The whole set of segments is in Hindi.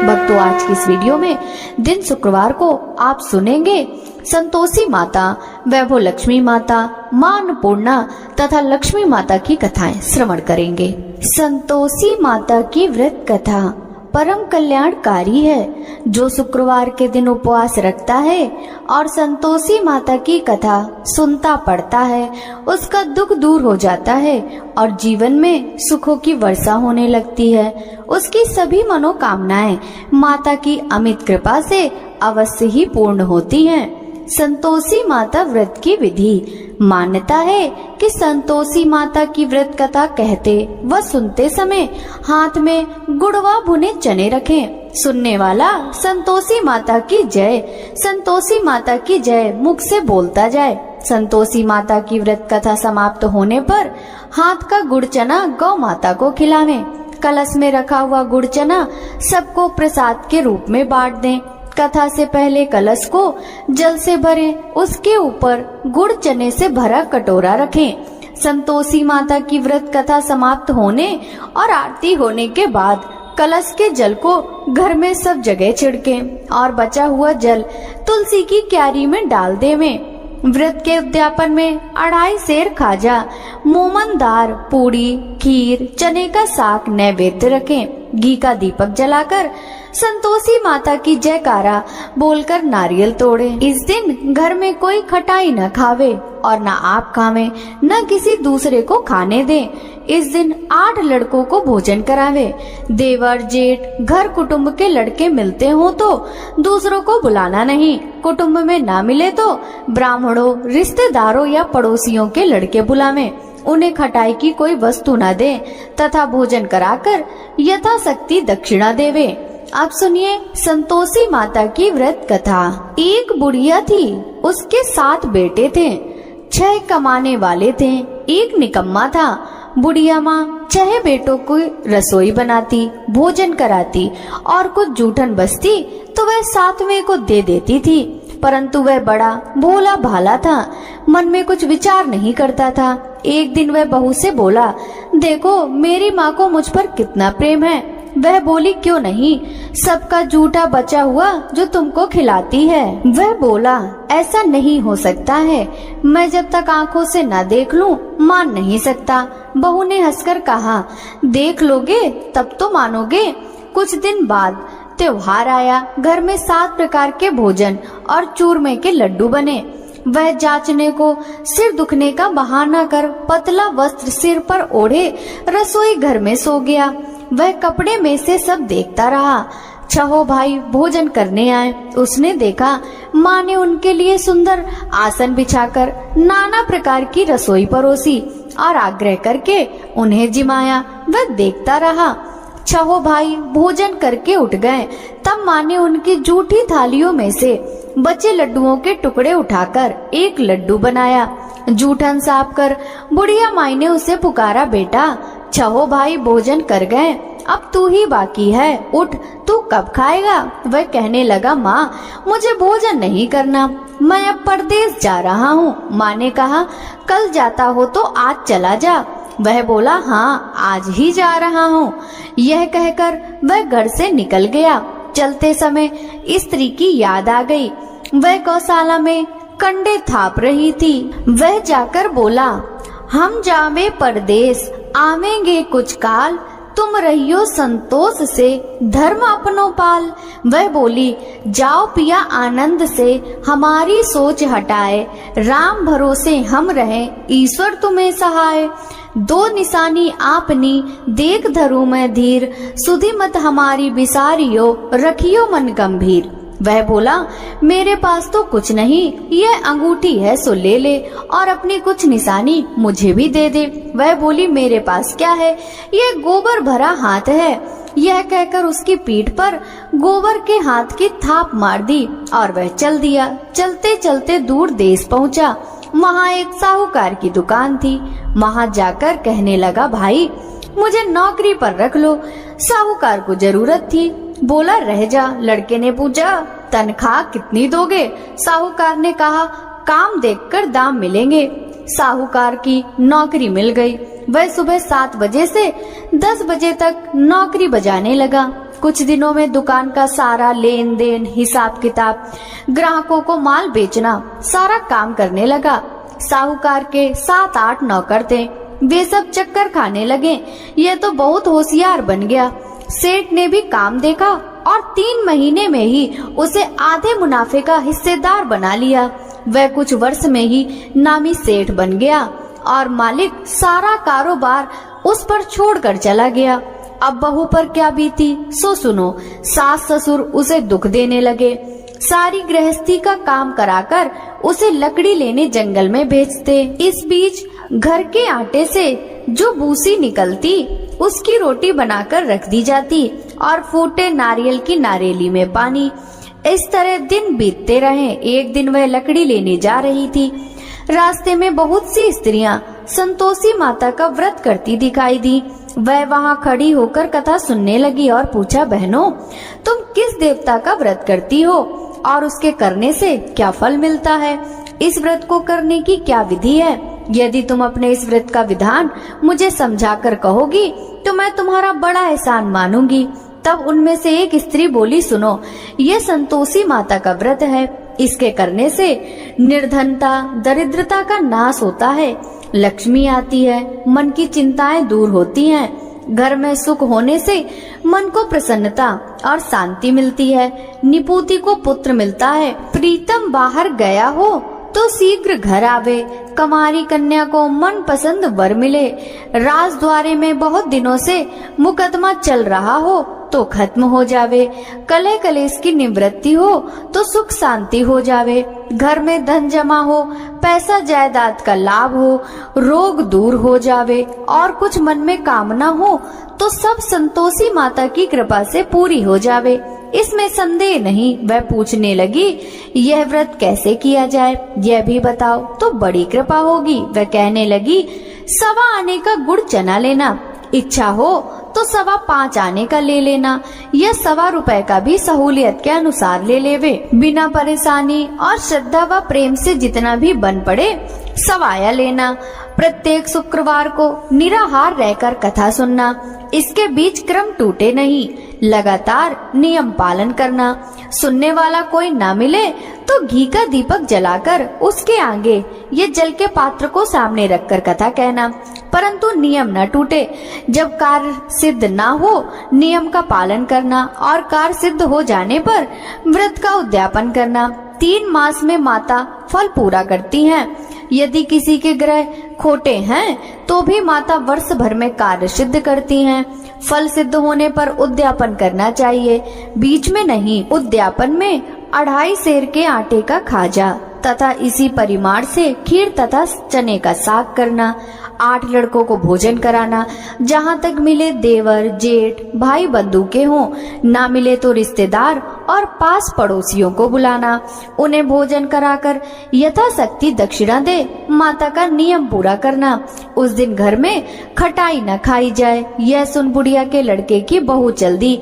भक्तों, आज की इस वीडियो में दिन शुक्रवार को आप सुनेंगे संतोषी माता, वैभव लक्ष्मी माता, मां अन्नपूर्णा तथा लक्ष्मी माता की कथाएं श्रवण करेंगे। संतोषी माता की व्रत कथा परम कल्याणकारी है। जो शुक्रवार के दिन उपवास रखता है और संतोषी माता की कथा सुनता पढ़ता है, उसका दुख दूर हो जाता है और जीवन में सुखों की वर्षा होने लगती है। उसकी सभी मनोकामनाएं माता की अमित कृपा से अवश्य ही पूर्ण होती हैं। संतोषी माता व्रत की विधि। मान्यता है कि संतोषी माता की व्रत कथा कहते व सुनते समय हाथ में गुड़वा भुने चने रखें। सुनने वाला संतोषी माता की जय, संतोषी माता की जय मुख से बोलता जाए। संतोषी माता की व्रत कथा समाप्त होने पर हाथ का गुड़ चना गौ माता को खिलावें। कलश में रखा हुआ गुड़ चना सबको प्रसाद के रूप में बांट दें। कथा से पहले कलश को जल से भरें, उसके ऊपर गुड़ चने से भरा कटोरा रखें। संतोषी माता की व्रत कथा समाप्त होने और आरती होने के बाद कलश के जल को घर में सब जगह छिड़कें और बचा हुआ जल तुलसी की क्यारी में डाल देवें। व्रत के उद्यापन में 2.5 सेर खाजा, मोमनदार, पूड़ी, खीर, चने का साग नैवेद्य रखें। घी का दीपक जलाकर संतोषी माता की जयकारा बोलकर नारियल तोड़े। इस दिन घर में कोई खटाई न खावे और न आप खावे, न किसी दूसरे को खाने दें। इस दिन 8 लड़कों को भोजन करावे। देवर जेठ घर कुटुंब के लड़के मिलते हो तो दूसरों को बुलाना नहीं। कुटुंब में ना मिले तो ब्राह्मणों, रिश्तेदारों या पड़ोसियों के लड़के बुलावें। उन्हें खटाई की कोई वस्तु न दें तथा भोजन कराकर यथाशक्ति दक्षिणा देवे। आप सुनिए संतोषी माता की व्रत कथा। एक बुढ़िया थी, उसके 7 बेटे थे। 6 कमाने वाले थे, एक निकम्मा था। बुढ़िया माँ 6 बेटों को रसोई बनाती, भोजन कराती और कुछ जूठन बचती तो वह 7वें को दे देती थी। परंतु वह बड़ा भोला भाला था, मन में कुछ विचार नहीं करता था। एक दिन वह बहू से बोला, देखो मेरी माँ को मुझ पर कितना प्रेम है। वह बोली, क्यों नहीं, सबका जूठा बचा हुआ जो तुमको खिलाती है। वह बोला, ऐसा नहीं हो सकता है, मैं जब तक आंखों से न देख लूं मान नहीं सकता। बहू ने हंसकर कहा, देख लोगे तब तो मानोगे। कुछ दिन बाद त्योहार आया। घर में 7 प्रकार के भोजन और चूरमे के लड्डू बने। वह जांचने को सिर दुखने का बहाना कर पतला वस्त्र सिर पर ओढ़े रसोई घर में सो गया। वह कपड़े में से सब देखता रहा। 6 भाई भोजन करने आए। उसने देखा माँ ने उनके लिए सुंदर आसन बिछाकर नाना प्रकार की रसोई परोसी और आग्रह करके उन्हें जिमाया। वह देखता रहा। 6 भाई भोजन करके उठ गए। तब माँ ने उनकी जूठी थालियों में से बचे लड्डुओं के टुकड़े उठाकर एक लड्डू बनाया। जूठन साफ कर बुढ़िया माई ने उसे पुकारा, बेटा 6 भाई भोजन कर गए, अब तू ही बाकी है, उठ, तू कब खाएगा। वह कहने लगा, माँ मुझे भोजन नहीं करना, मैं अब परदेश जा रहा हूँ। माँ ने कहा, कल जाता हो तो आज चला जा। वह बोला, हाँ आज ही जा रहा हूँ। यह कहकर वह घर से निकल गया। चलते समय स्त्री की याद आ गई। वह गौशाला में कंडे थाप रही थी। वह जाकर बोला, हम जावे परदेश, आवेंगे कुछ काल, तुम रहियो संतोष से, धर्म अपनो पाल। वह बोली, जाओ पिया आनंद से, हमारी सोच हटाए, राम भरोसे हम रहें, ईश्वर तुम्हें सहाय। 2 निशानी आपनी, देख धरू मैं धीर, सुधि मत हमारी बिसारियो, रखियो मन गंभीर। वह बोला, मेरे पास तो कुछ नहीं, यह अंगूठी है सो ले ले और अपनी कुछ निशानी मुझे भी दे दे। वह बोली, मेरे पास क्या है, यह गोबर भरा हाथ है। यह कहकर उसकी पीठ पर गोबर के हाथ की थाप मार दी और वह चल दिया। चलते चलते दूर देश पहुंचा। वहाँ एक साहूकार की दुकान थी। वहाँ जाकर कहने लगा, भाई मुझे नौकरी पर रख लो। साहूकार को जरूरत थी। बोला, रह जा। लड़के ने पूछा, तनख्वाह कितनी दोगे? साहूकार ने कहा, काम देखकर दाम मिलेंगे। साहूकार की नौकरी मिल गई। वह सुबह 7 बजे से 10 बजे तक नौकरी बजाने लगा। कुछ दिनों में दुकान का सारा लेन देन, हिसाब किताब, ग्राहकों को माल बेचना, सारा काम करने लगा। साहूकार के 7-8 नौकर थे, वे सब चक्कर खाने लगे। यह तो बहुत होशियार बन गया। सेठ ने भी काम देखा और 3 महीने में ही उसे आधे मुनाफे का हिस्सेदार बना लिया। वह कुछ वर्ष में ही नामी सेठ बन गया और मालिक सारा कारोबार उस पर छोड़कर चला गया। अब बहू पर क्या बीती सो सुनो। सास ससुर उसे दुख देने लगे। सारी गृहस्थी का काम कराकर उसे लकड़ी लेने जंगल में भेजते। इस बीच घर के आटे से जो भूसी निकलती उसकी रोटी बनाकर रख दी जाती और फूटे नारियल की नारेली में पानी। इस तरह दिन बीतते रहे। एक दिन वह लकड़ी लेने जा रही थी। रास्ते में बहुत सी स्त्रियां संतोषी माता का व्रत करती दिखाई दी। वह वहां खड़ी होकर कथा सुनने लगी और पूछा, बहनों, तुम किस देवता का व्रत करती हो और उसके करने से क्या फल मिलता है? इस व्रत को करने की क्या विधि है? यदि तुम अपने इस व्रत का विधान मुझे समझाकर कहोगी तो मैं तुम्हारा बड़ा एहसान मानूंगी। तब उनमें से एक स्त्री बोली, सुनो, ये संतोषी माता का व्रत है। इसके करने से निर्धनता, दरिद्रता का नाश होता है, लक्ष्मी आती है, मन की चिंताएं दूर होती हैं, घर में सुख होने से मन को प्रसन्नता और शांति मिलती है, निपुति को पुत्र मिलता है, प्रीतम बाहर गया हो तो शीघ्र घर आवे, कमारी कन्या को मन पसंद वर मिले, राजद्वारे में बहुत दिनों से मुकदमा चल रहा हो तो खत्म हो जावे, कलह कलेश की निवृत्ति हो तो सुख शांति हो जावे, घर में धन जमा हो, पैसा जायदाद का लाभ हो, रोग दूर हो जावे और कुछ मन में कामना हो तो सब संतोषी माता की कृपा से पूरी हो जावे। इसमें संदेह नहीं। वह पूछने लगी, यह व्रत कैसे किया जाए, यह भी बताओ तो बड़ी कृपा होगी। वह कहने लगी, 1.25 आने का गुड़ चना लेना, इच्छा हो तो 5.25 आने का ले लेना, यह 1.25 रुपए का भी सहूलियत के अनुसार ले लेवे। बिना परेशानी और श्रद्धा व प्रेम से जितना भी बन पड़े सवाया लेना। प्रत्येक शुक्रवार को निराहार रहकर कथा सुनना। इसके बीच क्रम टूटे नहीं, लगातार नियम पालन करना। सुनने वाला कोई ना मिले तो घी का दीपक जलाकर उसके आगे ये जल के पात्र को सामने रखकर कथा कहना, परंतु नियम न टूटे। जब कार्य सिद्ध ना हो नियम का पालन करना और कार्य सिद्ध हो जाने पर व्रत का उद्यापन करना। 3 मास में माता फल पूरा करती हैं। यदि किसी के ग्रह खोटे हैं तो भी माता वर्ष भर में कार्य सिद्ध करती हैं। फल सिद्ध होने पर उद्यापन करना चाहिए, बीच में नहीं। उद्यापन में 2.5 सेर के आटे का खाजा तथा इसी परिमाण से खीर तथा चने का साग करना। 8 लड़कों को भोजन कराना। जहाँ तक मिले देवर, जेठ, भाई बंधु के हों, ना मिले तो रिश्तेदार और पास पड़ोसियों को बुलाना। उन्हें भोजन कराकर यथाशक्ति दक्षिणा दे माता का नियम पूरा करना। उस दिन घर में खटाई न खाई जाए। यह सुन बुढ़िया के लड़के की बहू चल दी।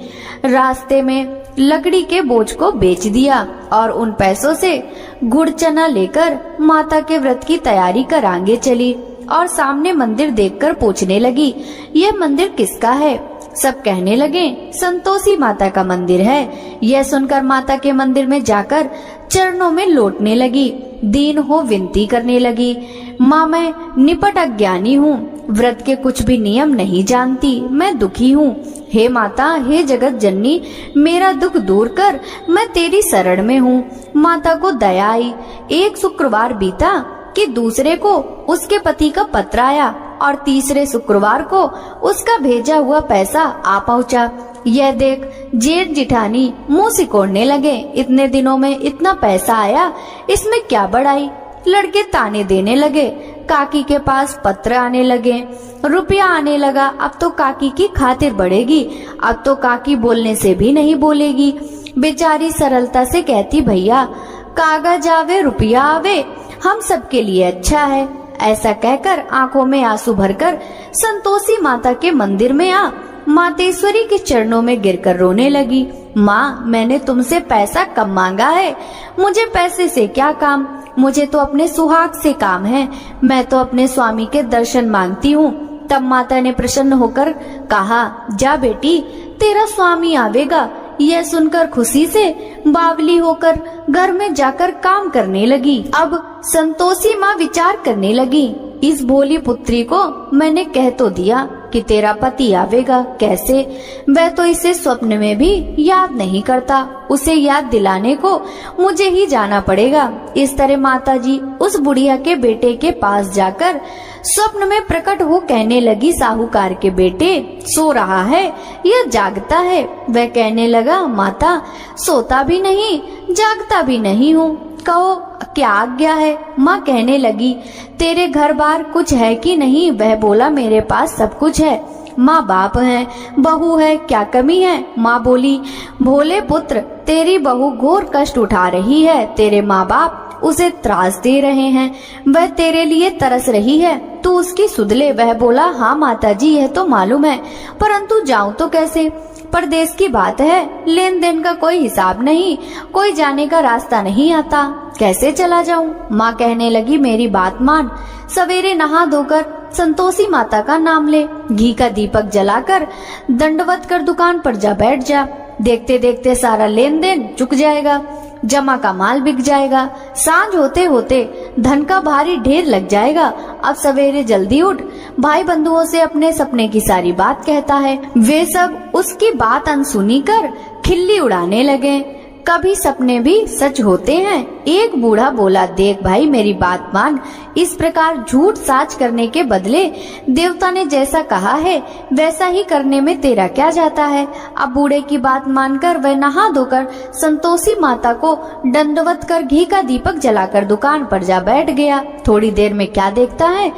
रास्ते में लकड़ी के बोझ को बेच दिया और उन पैसों से गुड़ चना लेकर माता के व्रत की तैयारी कर आगे चली और सामने मंदिर देखकर पूछने लगी, यह मंदिर किसका है? सब कहने लगे, संतोषी माता का मंदिर है। यह सुनकर माता के मंदिर में जाकर चरणों में लौटने लगी, दीन हो विनती करने लगी, माँ मैं निपट अज्ञानी हूँ, व्रत के कुछ भी नियम नहीं जानती, मैं दुखी हूँ। हे माता, हे जगत जननी, मेरा दुख दूर कर, मैं तेरी शरण में हूँ। माता को दया आई। एक शुक्रवार बीता कि दूसरे को उसके पति का पत्र आया और तीसरे शुक्रवार को उसका भेजा हुआ पैसा आ पहुँचा। यह देख जेठ जिठानी मुंह सिकोड़ने लगे, इतने दिनों में इतना पैसा आया, इसमें क्या बड़ाई। लड़के ताने देने लगे, काकी के पास पत्र आने लगे, रुपया आने लगा, अब तो काकी की खातिर बढ़ेगी, अब तो काकी बोलने से भी नहीं बोलेगी। बेचारी सरलता से कहती, भैया कागज आवे रुपया आवे, हम सबके लिए अच्छा है। ऐसा कहकर आंखों में आंसू भरकर संतोषी माता के मंदिर में आ मातेश्वरी के चरणों में गिरकर रोने लगी। माँ, मैंने तुमसे पैसा कम मांगा है, मुझे पैसे से क्या काम, मुझे तो अपने सुहाग से काम है, मैं तो अपने स्वामी के दर्शन मांगती हूँ। तब माता ने प्रसन्न होकर कहा, जा बेटी, तेरा स्वामी आवेगा। यह सुनकर खुशी से बावली होकर घर में जाकर काम करने लगी। अब संतोषी माँ विचार करने लगी, इस भोली पुत्री को मैंने कह तो दिया कि तेरा पति आवेगा, कैसे? वह तो इसे स्वप्न में भी याद नहीं करता। उसे याद दिलाने को मुझे ही जाना पड़ेगा। इस तरह माताजी उस बुढ़िया के बेटे के पास जाकर स्वप्न में प्रकट हो कहने लगी, साहूकार के बेटे सो रहा है, यह जागता है। वह कहने लगा, माता सोता भी नहीं जागता भी नहीं हूँ, कहो क्या आज्ञा है? माँ कहने लगी, तेरे घर बार कुछ है कि नहीं? वह बोला, मेरे पास सब कुछ है, माँ बाप है, बहू है, क्या कमी है? माँ बोली, भोले पुत्र तेरी बहू घोर कष्ट उठा रही है, तेरे माँ बाप उसे त्रास दे रहे हैं, वह तेरे लिए तरस रही है, तू उसकी सुध ले। वह बोला, हाँ माताजी यह तो मालूम है, परंतु जाऊं तो कैसे? परदेश की बात है, लेन देन का कोई हिसाब नहीं, कोई जाने का रास्ता नहीं आता, कैसे चला जाऊं? माँ कहने लगी, मेरी बात मान, सवेरे नहा धोकर संतोषी माता का नाम ले, घी का दीपक जलाकर दंडवत कर दुकान पर जा बैठ जा। देखते देखते सारा लेन देन चुक जाएगा, जमा का माल बिक जाएगा, सांझ होते होते धन का भारी ढेर लग जाएगा। अब सवेरे जल्दी उठ, भाई बंधुओं से अपने सपने की सारी बात कहता है। वे सब उसकी बात अनसुनी कर खिल्ली उड़ाने लगे। कभी सपने भी सच होते हैं। एक बूढ़ा बोला, देख भाई मेरी बात मान, इस प्रकार झूठ साच करने के बदले देवता ने जैसा कहा है वैसा ही करने में तेरा क्या जाता है? अब बूढ़े की बात मानकर वह नहा धोकर संतोषी माता को दंडवत कर घी का दीपक जलाकर दुकान पर जा बैठ गया। थोड़ी देर में क्या देखता है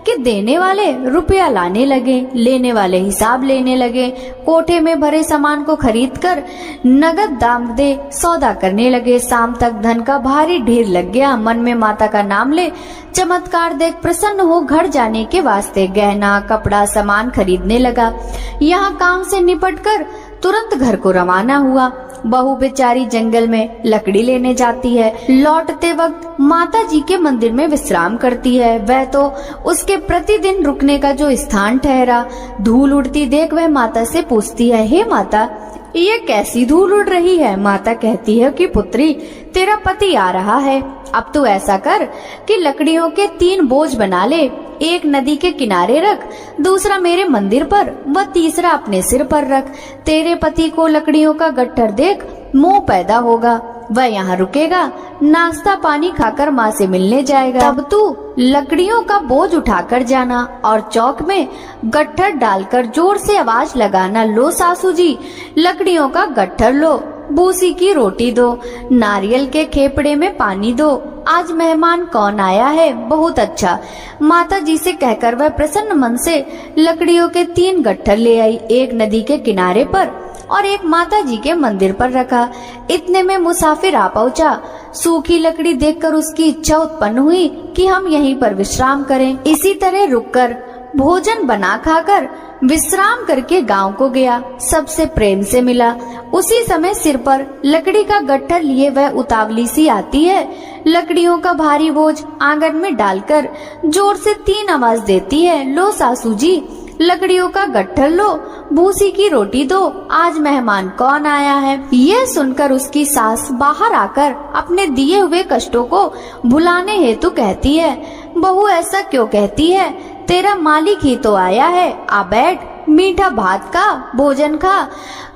कि देने वाले रुपया लाने लगे, लेने वाले हिसाब लेने लगे। कोठे में भरे सामान को खरीद कर नगद दाम दे सौदा करने लगे। शाम तक धन का भारी ढेर लग गया। मन में माता का नाम ले चमत्कार देख प्रसन्न हो घर जाने के वास्ते गहना कपड़ा सामान खरीदने लगा। यहाँ काम से निपटकर तुरंत घर को रवाना हुआ। बहू बेचारी जंगल में लकड़ी लेने जाती है। लौटते वक्त माता जी के मंदिर में विश्राम करती है। वह तो उसके प्रतिदिन रुकने का जो स्थान ठहरा। धूल उड़ती देख वह माता से पूछती है, हे माता ये कैसी धूल उड़ रही है? माता कहती है कि पुत्री तेरा पति आ रहा है, अब तू ऐसा कर कि लकड़ियों के 3 बोझ बना ले, एक नदी के किनारे रख, दूसरा मेरे मंदिर पर व तीसरा अपने सिर पर रख। तेरे पति को लकड़ियों का गट्ठर देख मोह पैदा होगा, वह यहाँ रुकेगा, नाश्ता पानी खाकर माँ से मिलने जाएगा। तब तू लकड़ियों का बोझ उठाकर जाना और चौक में गट्ठर डालकर जोर से आवाज लगाना, लो सासू जी लकड़ियों का गट्ठर लो, बूसी की रोटी दो, नारियल के खेपड़े में पानी दो, आज मेहमान कौन आया है? बहुत अच्छा। माता जी से कहकर वह प्रसन्न मन से लकड़ियों के 3 गट्ठर ले आई। एक नदी के किनारे पर और एक माता जी के मंदिर पर रखा। इतने में मुसाफिर आ पहुंचा। सूखी लकड़ी देखकर उसकी इच्छा उत्पन्न हुई कि हम यहीं पर विश्राम करें। इसी तरह रुककर भोजन बना खाकर विश्राम करके गांव को गया। सबसे प्रेम से मिला। उसी समय सिर पर लकड़ी का गट्ठर लिए वह उतावली सी आती है। लकड़ियों का भारी बोझ आंगन में डालकर जोर से 3 आवाज देती है, लो सासू जी लकड़ियों का गट्ठर लो, भूसी की रोटी दो, आज मेहमान कौन आया है? यह सुनकर उसकी सास बाहर आकर अपने दिए हुए कष्टों को भुलाने हेतु कहती है, बहू ऐसा क्यों कहती है? तेरा मालिक ही तो आया है, आ बैठ, मीठा भात खा, भोजन खा,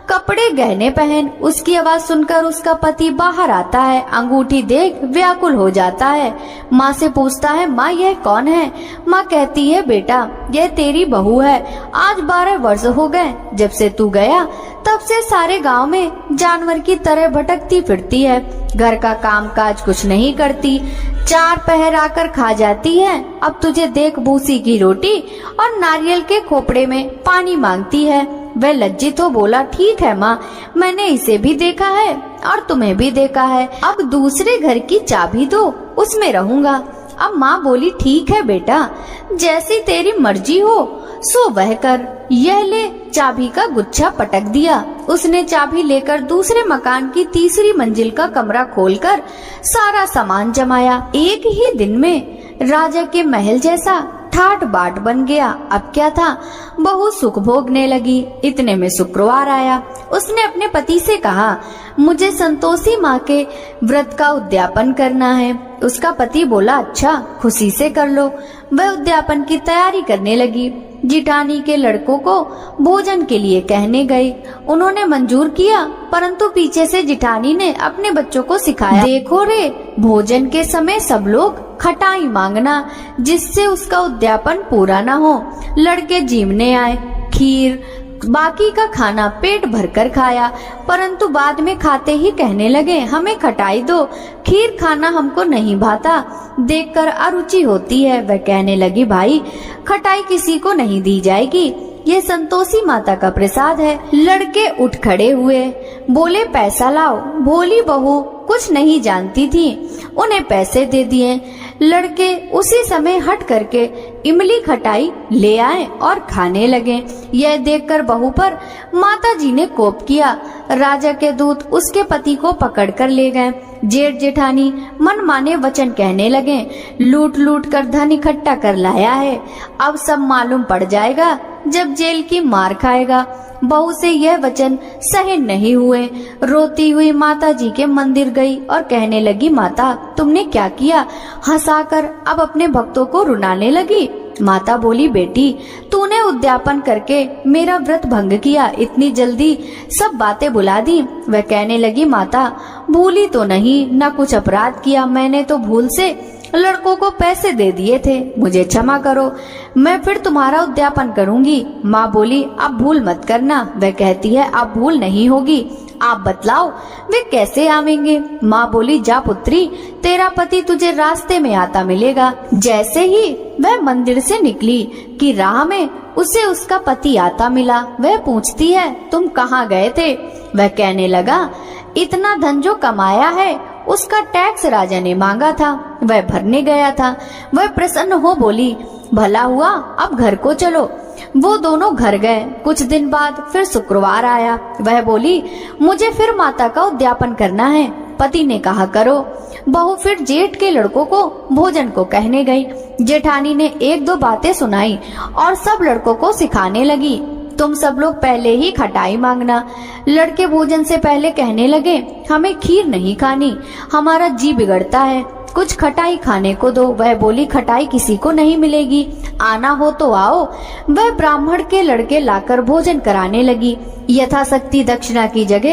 कपड़े गहने पहन। उसकी आवाज सुनकर उसका पति बाहर आता है। अंगूठी देख व्याकुल हो जाता है। माँ से पूछता है, माँ यह कौन है? माँ कहती है, बेटा यह तेरी बहू है। आज 12 वर्ष हो गए जब से तू गया, तब से सारे गांव में जानवर की तरह भटकती फिरती है। घर का काम काज कुछ नहीं करती, 4 पहर आकर खा जाती है। अब तुझे देख भूसी की रोटी और नारियल के खोपड़े में पानी मांगती है। वह लज्जित हो बोला, ठीक है माँ, मैंने इसे भी देखा है और तुम्हें भी देखा है, अब दूसरे घर की चाबी दो, उसमें रहूंगा। अब माँ बोली, ठीक है बेटा, जैसी तेरी मर्जी हो सो वह कर। यह ले, चाबी का गुच्छा पटक दिया। उसने चाबी लेकर दूसरे मकान की 3री मंजिल का कमरा खोलकर सारा सामान जमाया। एक ही दिन में राजा के महल जैसा ठाट बाट बन गया। अब क्या था, बहू सुख भोगने लगी। इतने में शुक्रवार आया। उसने अपने पति से कहा, मुझे संतोषी माँ के व्रत का उद्यापन करना है। उसका पति बोला, अच्छा, खुशी से कर लो। वह उद्यापन की तैयारी करने लगी। जिठानी के लड़कों को भोजन के लिए कहने गई। उन्होंने मंजूर किया, परंतु पीछे से जिठानी ने अपने बच्चों को सिखाया, देखो रे, भोजन के समय सब लोग खटाई मांगना, जिससे उसका उद्यापन पूरा न हो। लड़के जीवने आए, खीर बाकी का खाना पेट भरकर खाया, परंतु बाद में खाते ही कहने लगे, हमें खटाई दो, खीर खाना हमको नहीं भाता, देखकर अरुचि होती है। वह कहने लगी, भाई खटाई किसी को नहीं दी जाएगी, ये संतोषी माता का प्रसाद है। लड़के उठ खड़े हुए, बोले, पैसा लाओ। भोली बहू कुछ नहीं जानती थी, उन्हें पैसे दे दिए। लड़के उसी समय हट करके इमली खटाई ले आए और खाने लगे। यह देखकर बहू पर माताजी ने कोप किया। राजा के दूत उसके पति को पकड़कर ले गए। जेठ जेठानी मनमाने वचन कहने लगे, लूट लूट कर धन इकट्ठा कर लाया है, अब सब मालूम पड़ जाएगा जब जेल की मार खाएगा। बहू से यह वचन सहन नहीं हुए। रोती हुई माता जी के मंदिर गई और कहने लगी, माता तुमने क्या किया? हंसाकर अब अपने भक्तों को रुलाने लगी। माता बोली, बेटी तूने उद्यापन करके मेरा व्रत भंग किया, इतनी जल्दी सब बातें भुला दी। वह कहने लगी, माता भूली तो नहीं, न कुछ अपराध किया, मैंने तो भूल से लड़कों को पैसे दे दिए थे, मुझे क्षमा करो, मैं फिर तुम्हारा उद्यापन करूंगी। माँ बोली, अब भूल मत करना। वह कहती है, अब भूल नहीं होगी, आप बतलाओ वे कैसे आवेंगे? माँ बोली, जा पुत्री, तेरा पति तुझे रास्ते में आता मिलेगा। जैसे ही वह मंदिर से निकली कि राह में उसे उसका पति आता मिला। वह पूछती है, तुम कहाँ गए थे? वह कहने लगा, इतना धन जो कमाया है उसका टैक्स राजा ने मांगा था, वह भरने गया था। वह प्रसन्न हो बोली, भला हुआ, अब घर को चलो। वो दोनों घर गए। कुछ दिन बाद फिर शुक्रवार आया। वह बोली, मुझे फिर माता का उद्यापन करना है। पति ने कहा, करो। बहू फिर जेठ के लड़कों को भोजन को कहने गई। जेठानी ने एक दो बातें सुनाई और सब लड़कों को सिखाने लगी, तुम सब लोग पहले ही खटाई मांगना। लड़के भोजन से पहले कहने लगे, हमें खीर नहीं खानी, हमारा जी बिगड़ता है, कुछ खटाई खाने को दो। वह बोली, खटाई किसी को नहीं मिलेगी, आना हो तो आओ। वह ब्राह्मण के लड़के लाकर भोजन कराने लगी। यथाशक्ति दक्षिणा की जगह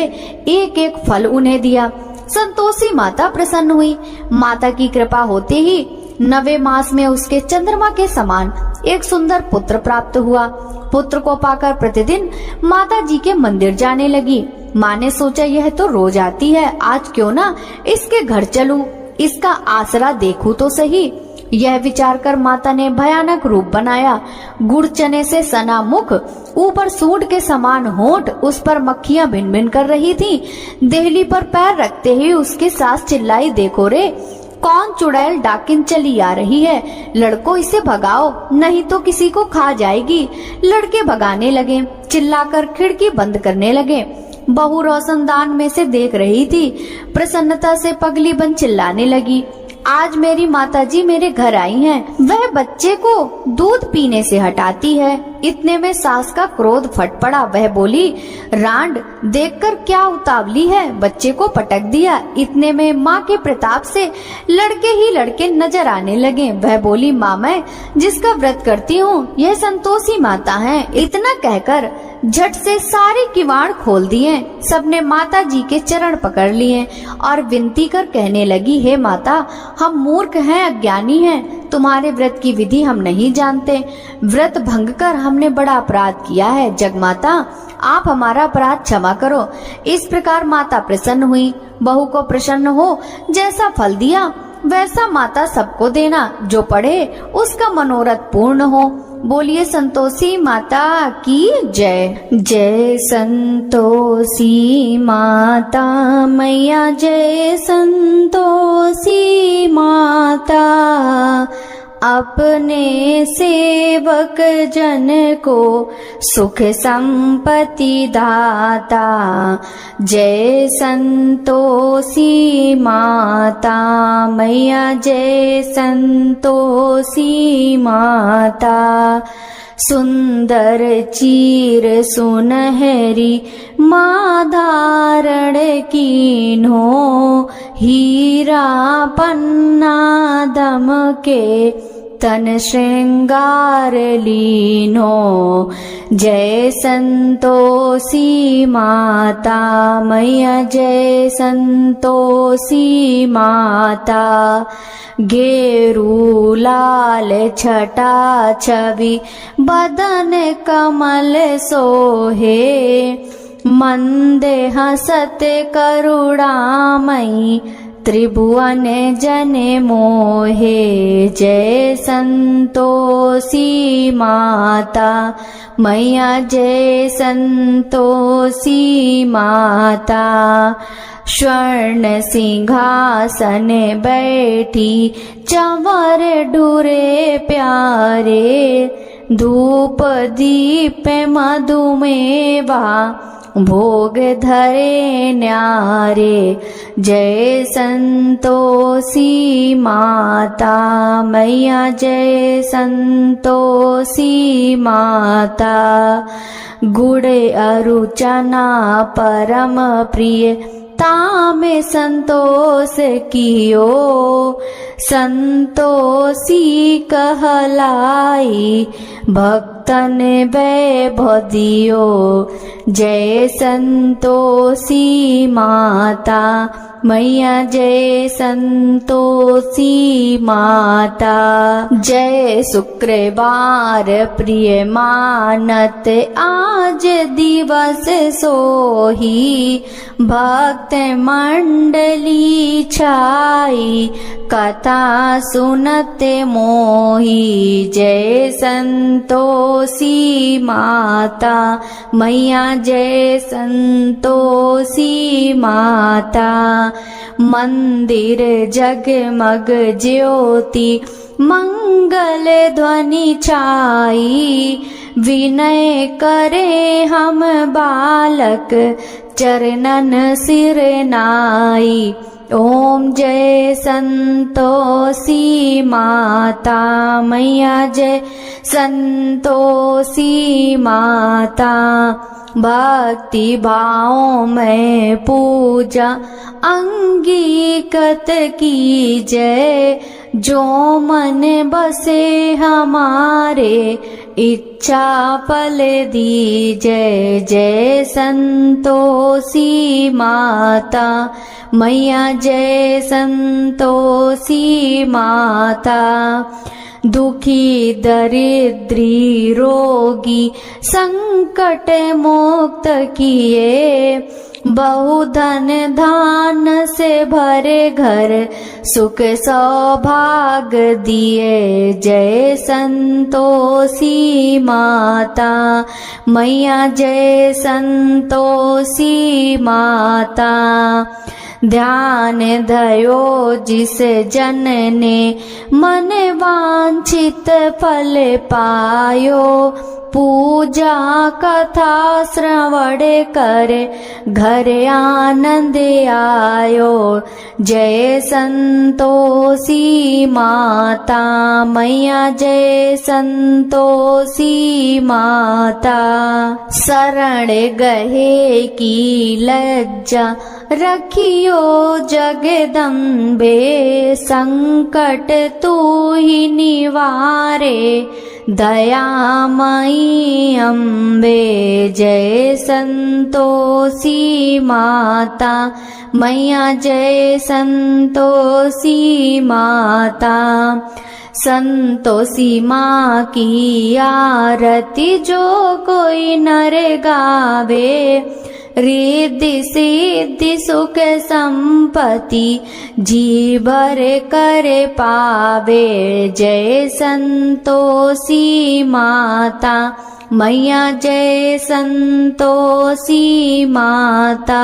एक एक फल उन्हें दिया। संतोषी माता प्रसन्न हुई। माता की कृपा होते ही 9वें मास में उसके चंद्रमा के समान एक सुंदर पुत्र प्राप्त हुआ। पुत्र को पाकर प्रतिदिन माता जी के मंदिर जाने लगी। माँ ने सोचा, यह तो रोज आती है, आज क्यों ना इसके घर चलूं, इसका आसरा देखूं तो सही। यह विचार कर माता ने भयानक रूप बनाया। गुड़ चने से सना मुख, ऊपर सूंड के समान होंठ, उस पर मक्खियां भिन भिन कर रही थी। देहली पर पैर रखते ही उसकी सास चिल्लाई, देखो रे, कौन चुड़ैल डाकिन चली आ रही है, लड़कों इसे भगाओ, नहीं तो किसी को खा जाएगी। लड़के भगाने लगे, चिल्लाकर खिड़की बंद करने लगे। बहू रोशनदान में से देख रही थी। प्रसन्नता से पगली बन चिल्लाने लगी, आज मेरी माताजी मेरे घर आई हैं। वह बच्चे को दूध पीने से हटाती है। इतने में सास का क्रोध फट पड़ा। वह बोली, रांड देखकर क्या उतावली है, बच्चे को पटक दिया। इतने में माँ के प्रताप से लड़के ही लड़के नजर आने लगे। वह बोली, माँ मैं जिसका व्रत करती हूँ यह संतोषी माता है। इतना कहकर झट से सारे किवाड़ खोल दिए। सबने माता जी के चरण पकड़ लिए और विनती कर कहने लगी, हे माता, हम मूर्ख हैं, अज्ञानी हैं, तुम्हारे व्रत की विधि हम नहीं जानते। व्रत भंग कर हमने बड़ा अपराध किया है, जगमाता आप हमारा अपराध क्षमा करो। इस प्रकार माता प्रसन्न हुई। बहू को प्रसन्न हो जैसा फल दिया वैसा माता सबको देना, जो पढ़े उसका मनोरथ पूर्ण हो। बोलिए संतोषी माता की जय। जय संतोषी माता मैया, जय संतोषी माता, अपने सेवक जन को सुख संपत्ति दाता। जय संतोषी माता मैया, जय संतोषी माता। सुंदर चीर सुनहरी माँ धारण कीन्हो, हीरा पन्ना दमके तन श्रृंगार लीनो। जय संतोषी माता मैया, जय संतोषी माता। गेरू लाल छटा छवि बदन कमल सोहे, मंदे हसत करुणामयी त्रिभुवन जन मोहे। जय संतोषी माता मैया, जय संतोषी माता। स्वर्ण सिंहासन बैठी चंवर ढूरे प्यारे, धूप दीप मधुमेवा भोग धरे न्यारे। जय संतोषी माता मैया, जय संतोषी माता। गुड़ अरु चना परम प्रिय तामे संतोष कियो, संतोषी कहलाई भक्तन वैभव दियो। जय संतोषी माता मैया, जय संतोषी माता। जय शुक्रवार प्रिय मानत आज दिवस सोही, भक्त मंडली छाई कथा सुनत मोही। जय संतोषी माता मैया, जय संतोषी माता। मंदिर जगमग ज्योति मंगल ध्वनि छाई, विनय करे हम बालक चरणन सिर नाई। ओम जय संतोषी माता मैया, जय संतोषी माता। भक्ति भाव में पूजा अंगीकृत कीजय, जो मन बसे हमारे इच्छा फल दीजय। जय संतोषी माता मैया, जय संतोषी माता। दुखी दरिद्री रोगी संकट मुक्त किए, बहुधन धान से भरे घर सुख सौभाग्य दिए। जय संतोषी माता मैया, जय संतोषी माता। ध्यान धयो जिस जन ने मन वांछित फल पायो, पूजा कथा श्रवण कर घर आनंद आयो। जय संतोषी माता मैया, जय संतोषी माता। शरण गहे की लज्जा रखियो जगदम्बे, संकट तू ही निवारे दयामयी अम्बे। जय संतोषी माता मैया, जय संतोषी माता। संतोषी माँ की आरती जो कोई नर गावे, रिद्धि सिद्धि सुख संपत्ति जी भर कर पावे। जय संतोषी माता मैया जय संतोषी माता।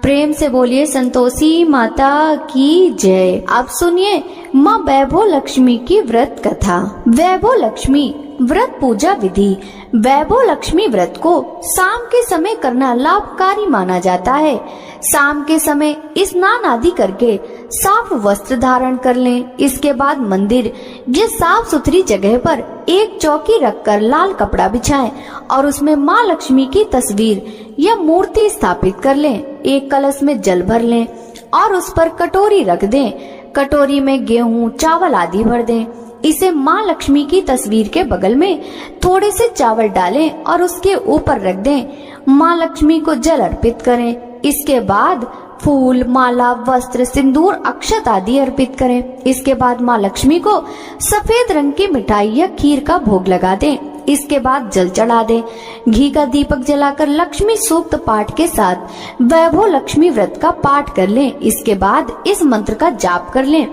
प्रेम से बोलिए संतोषी माता की जय। अब सुनिए माँ वैभव लक्ष्मी की व्रत कथा। वैभव लक्ष्मी व्रत पूजा विधि। वैभव लक्ष्मी व्रत को शाम के समय करना लाभकारी माना जाता है। शाम के समय स्नान आदि करके साफ वस्त्र धारण कर लें। इसके बाद मंदिर या साफ सुथरी जगह पर एक चौकी रखकर लाल कपड़ा बिछाएं और उसमें माँ लक्ष्मी की तस्वीर या मूर्ति स्थापित कर लें। एक कलश में जल भर लें और उस पर कटोरी रख दें। कटोरी में गेहूं, चावल आदि भर दें। इसे माँ लक्ष्मी की तस्वीर के बगल में थोड़े से चावल डालें और उसके ऊपर रख दें। माँ लक्ष्मी को जल अर्पित करें। इसके बाद फूल, माला, वस्त्र, सिंदूर, अक्षत आदि अर्पित करें। इसके बाद माँ लक्ष्मी को सफेद रंग की मिठाई या खीर का भोग लगा दें। इसके बाद जल चढ़ा दें। घी का दीपक जलाकर लक्ष्मी सूक्त पाठ के साथ वैभव लक्ष्मी व्रत का पाठ कर लें। इसके बाद इस मंत्र का जाप कर लें।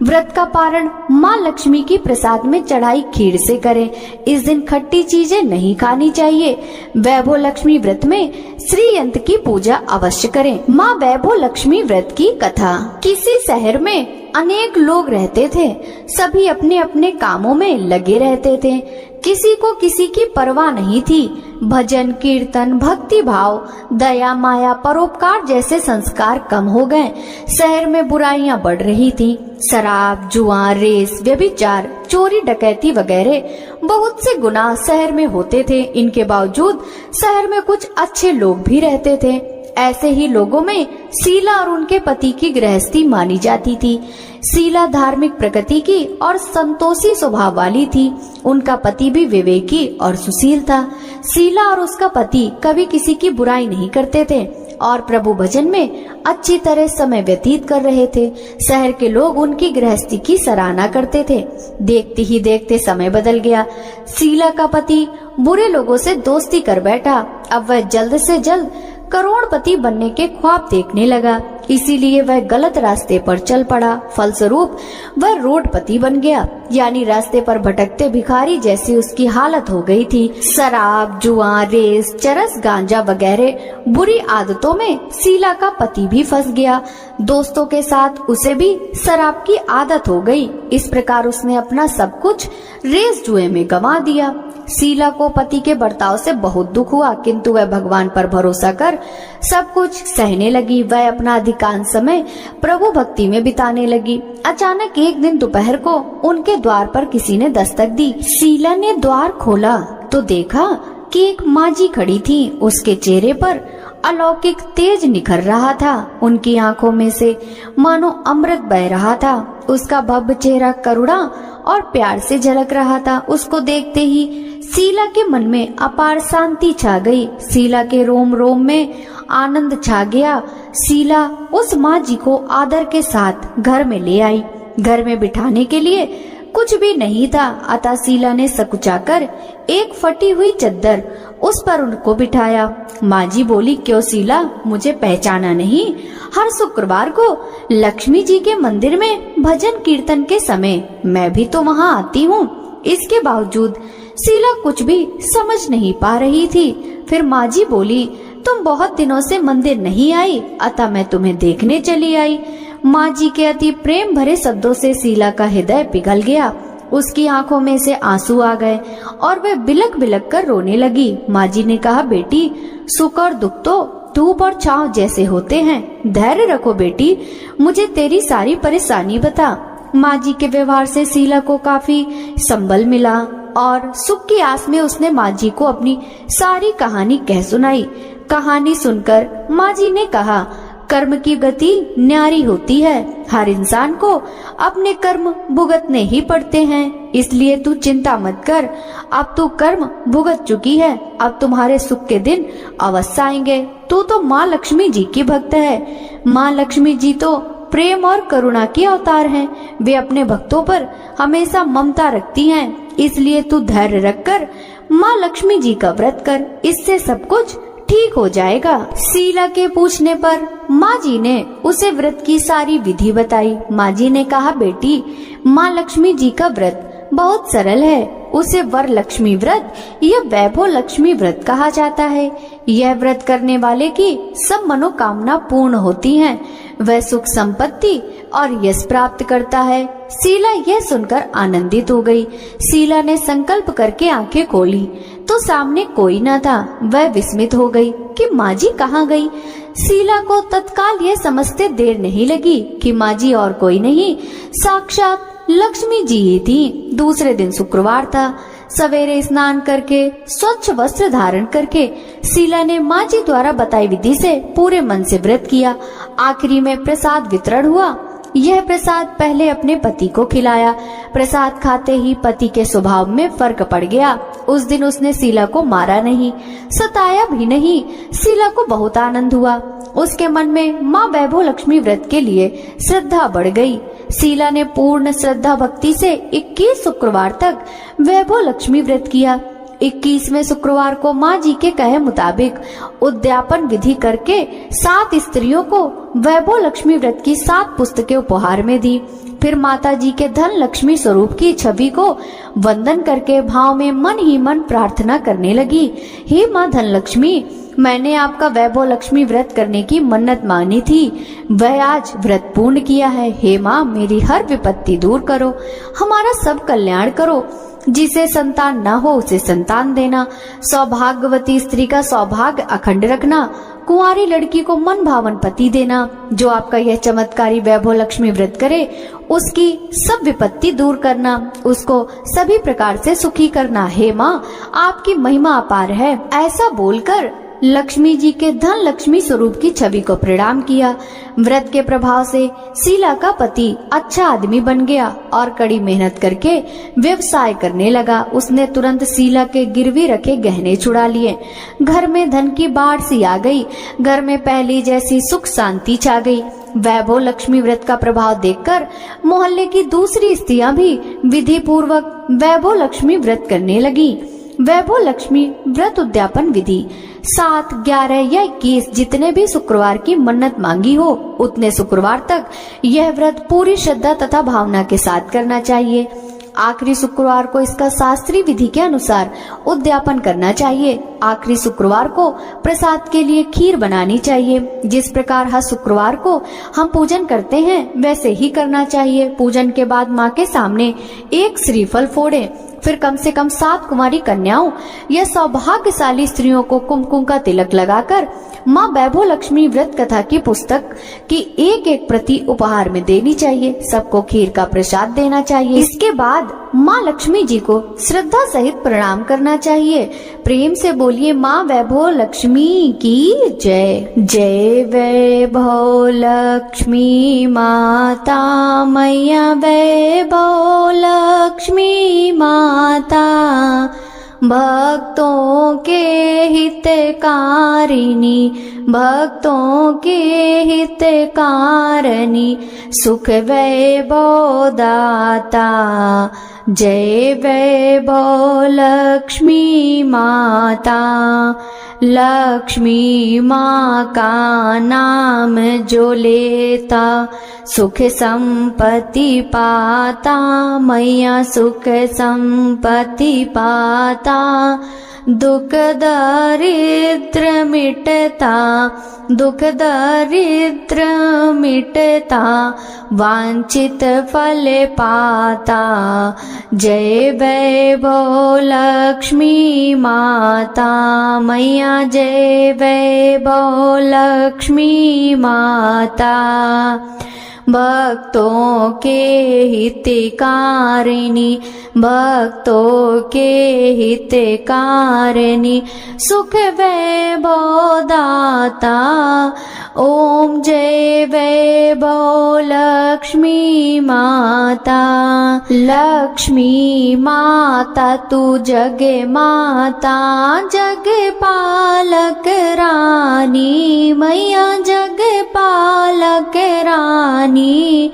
व्रत का पारण माँ लक्ष्मी की प्रसाद में चढ़ाई खीर से करें। इस दिन खट्टी चीजें नहीं खानी चाहिए। वैभव लक्ष्मी व्रत में श्री यंत्र की पूजा अवश्य करें। माँ वैभव लक्ष्मी व्रत की कथा। किसी शहर में अनेक लोग रहते थे। सभी अपने अपने कामों में लगे रहते थे। किसी को किसी की परवाह नहीं थी। भजन, कीर्तन, भक्ति भाव, दया, माया, परोपकार जैसे संस्कार कम हो गए। शहर में बुराइयां बढ़ रही थी। शराब, जुआ, रेस, व्यभिचार, चोरी, डकैती वगैरह बहुत से गुनाह शहर में होते थे। इनके बावजूद शहर में कुछ अच्छे लोग भी रहते थे। ऐसे ही लोगों में शीला और उनके पति की गृहस्थी मानी जाती थी। शीला धार्मिक प्रकृति की और संतोषी स्वभाव वाली थी। उनका पति भी विवेकी और सुशील था। शीला और उसका पति कभी किसी की बुराई नहीं करते थे और प्रभु भजन में अच्छी तरह समय व्यतीत कर रहे थे। शहर के लोग उनकी गृहस्थी की सराहना करते थे। देखते ही देखते समय बदल गया। शीला का पति बुरे लोगों से दोस्ती कर बैठा। अब वह जल्द से जल्द करोड़पति बनने के ख्वाब देखने लगा। इसीलिए वह गलत रास्ते पर चल पड़ा। फलस्वरूप वह रोडपति बन गया, यानी रास्ते पर भटकते भिखारी जैसी उसकी हालत हो गई थी। शराब, जुआ, रेस, चरस, गांजा वगैरह बुरी आदतों में शीला का पति भी फंस गया। दोस्तों के साथ उसे भी शराब की आदत हो गई। इस प्रकार उसने अपना सब कुछ रेस जुए में गंवा दिया। शीला को पति के बर्ताव से बहुत दुख हुआ, किंतु वह भगवान पर भरोसा कर सब कुछ सहने लगी। वह अपना अधिकांश समय प्रभु भक्ति में बिताने लगी। अचानक एक दिन दोपहर को उनके द्वार पर किसी ने दस्तक दी। शीला ने द्वार खोला तो देखा कि एक माजी खड़ी थी। उसके चेहरे पर अलौकिक तेज निखर रहा था। उनकी आंखों में से मानो अमृत बह रहा था। उसका भव्य चेहरा करुणा और प्यार से झलक रहा था। उसको देखते ही शीला के मन में अपार शांति छा गई। शीला के रोम रोम में आनंद छा गया। शीला उस माँ जी को आदर के साथ घर में ले आई। घर में बिठाने के लिए कुछ भी नहीं था, अतः शीला ने सकुचाकर एक फटी हुई चद्दर उस पर उनको बिठाया। माँ जी बोली, क्यों शीला, मुझे पहचाना नहीं? हर शुक्रवार को लक्ष्मी जी के मंदिर में भजन कीर्तन के समय मैं भी तो वहाँ आती हूँ। इसके बावजूद शीला कुछ भी समझ नहीं पा रही थी। फिर माँ जी बोली, तुम बहुत दिनों से मंदिर नहीं आई, अतः मैं तुम्हें देखने चली आई। माँ जी के अति प्रेम भरे शब्दों से शीला का हृदय पिघल गया। उसकी आंखों में से आंसू आ गए और वह बिलक बिलक कर रोने लगी। माँ जी ने कहा, बेटी, सुख और दुख तो धूप और छांव जैसे होते हैं। धैर्य रखो बेटी, मुझे तेरी सारी परेशानी बता। माँ जी के व्यवहार से शीला को काफी संबल मिला और सुख की आस में उसने माँ जी को अपनी सारी कहानी कह सुनाई। कहानी सुनकर माँ जी ने कहा, कर्म की गति न्यारी होती है। हर इंसान को अपने कर्म भुगतने ही पड़ते हैं, इसलिए तू चिंता मत कर। अब तू कर्म भुगत चुकी है, अब तुम्हारे सुख के दिन अवश्य आएंगे। तू तो माँ लक्ष्मी जी की भक्त है। माँ लक्ष्मी जी तो प्रेम और करुणा की अवतार हैं। वे अपने भक्तों पर हमेशा ममता रखती हैं। इसलिए तू धैर्य रखकर माँ लक्ष्मी जी का व्रत कर, इससे सब कुछ ठीक हो जाएगा। शीला के पूछने पर माँ जी ने उसे व्रत की सारी विधि बताई। माँ जी ने कहा, बेटी, माँ लक्ष्मी जी का व्रत बहुत सरल है। उसे वरलक्ष्मी व्रत या वैभव लक्ष्मी व्रत कहा जाता है। यह व्रत करने वाले की सब मनोकामना पूर्ण होती हैं। वह सुख संपत्ति और यश प्राप्त करता है। शीला यह सुनकर आनंदित हो गई। शीला ने संकल्प करके आंखें खोली तो सामने कोई न था। वह विस्मित हो गई कि माँ जी कहाँ गई। शीला को तत्काल यह समझते देर नहीं लगी कि माँ जी और कोई नहीं, साक्षात लक्ष्मी जी ही थी। दूसरे दिन शुक्रवार था। सवेरे स्नान करके स्वच्छ वस्त्र धारण करके शीला ने माँ जी द्वारा बताई विधि से पूरे मन से व्रत किया। आखिरी में प्रसाद वितरण हुआ। यह प्रसाद पहले अपने पति को खिलाया। प्रसाद खाते ही पति के स्वभाव में फर्क पड़ गया। उस दिन उसने शीला को मारा नहीं, सताया भी नहीं। शीला को बहुत आनंद हुआ। उसके मन में माँ वैभव लक्ष्मी व्रत के लिए श्रद्धा बढ़ गई। शीला ने पूर्ण श्रद्धा भक्ति से 21 शुक्रवार तक वैभव लक्ष्मी व्रत किया। 21वें शुक्रवार को माँ जी के कहे मुताबिक उद्यापन विधि करके 7 स्त्रियों को वैभव लक्ष्मी व्रत की 7 पुस्तकें उपहार में दी। फिर माता जी के धन लक्ष्मी स्वरूप की छवि को वंदन करके भाव में मन ही मन प्रार्थना करने लगी। हे माँ धन लक्ष्मी, मैंने आपका वैभव लक्ष्मी व्रत करने की मन्नत मांगी थी, वह आज व्रत पूर्ण किया है। हे माँ, मेरी हर विपत्ति दूर करो, हमारा सब कल्याण करो। जिसे संतान न हो उसे संतान देना, सौभाग्यवती स्त्री का सौभाग्य अखंड रखना, कुंवारी लड़की को मन भावन पति देना। जो आपका यह चमत्कारी वैभव लक्ष्मी व्रत करे उसकी सब विपत्ति दूर करना, उसको सभी प्रकार से सुखी करना। हे माँ, आपकी महिमा अपार है। ऐसा बोलकर लक्ष्मी जी के धन लक्ष्मी स्वरूप की छवि को प्रणाम किया। व्रत के प्रभाव से शीला का पति अच्छा आदमी बन गया और कड़ी मेहनत करके व्यवसाय करने लगा। उसने तुरंत शीला के गिरवी रखे गहने छुड़ा लिए। घर में धन की बाढ़ सी आ गई। घर में पहली जैसी सुख शांति छा गई। वैभव लक्ष्मी व्रत का प्रभाव देखकर मोहल्ले की दूसरी स्त्रियां भी विधि पूर्वक वैभव लक्ष्मी व्रत करने लगी। वैभव लक्ष्मी व्रत उद्यापन विधि 7, 11 या 21 जितने भी शुक्रवार की मन्नत मांगी हो उतने शुक्रवार तक यह व्रत पूरी श्रद्धा तथा भावना के साथ करना चाहिए। आखिरी शुक्रवार को इसका शास्त्रीय विधि के अनुसार उद्यापन करना चाहिए। आखिरी शुक्रवार को प्रसाद के लिए खीर बनानी चाहिए। जिस प्रकार हर शुक्रवार को हम पूजन करते हैं वैसे ही करना चाहिए। पूजन के बाद माँ के सामने एक श्रीफल फोड़ें। फिर कम से कम 7 कुमारी कन्याओं या सौभाग्यशाली स्त्रियों को कुमकुम का तिलक लगाकर माँ वैभव लक्ष्मी व्रत कथा की पुस्तक की एक प्रति उपहार में देनी चाहिए। सबको खीर का प्रसाद देना चाहिए। इसके बाद माँ लक्ष्मी जी को श्रद्धा सहित प्रणाम करना चाहिए। प्रेम से बोलिए माँ वैभव लक्ष्मी की जय। जय वैभव लक्ष्मी माता मैया वैभव लक्ष्मी माता, भक्तों के हितकारिणी, भक्तों के हितकारिणी, सुख वैभव दाता। जय वैभव लक्ष्मी माता। लक्ष्मी माँ का नाम जो लेता सुख संपत्ति पाता, मैया सुख संपत्ति पाता। दुख दरिद्र मिटता, दुख दरिद्र मिटता, वांछित फल पाता। जय वैभव लक्ष्मी माता मैया, जय वैभव लक्ष्मी माता। भक्तों के हितकारिणी, भक्तों के हितकारिणी, सुख वैभव दाता। ओम जय वैभव लक्ष्मी माता। लक्ष्मी माता तू जग माता, जग पालक रानी, मैया जग पालक रानी।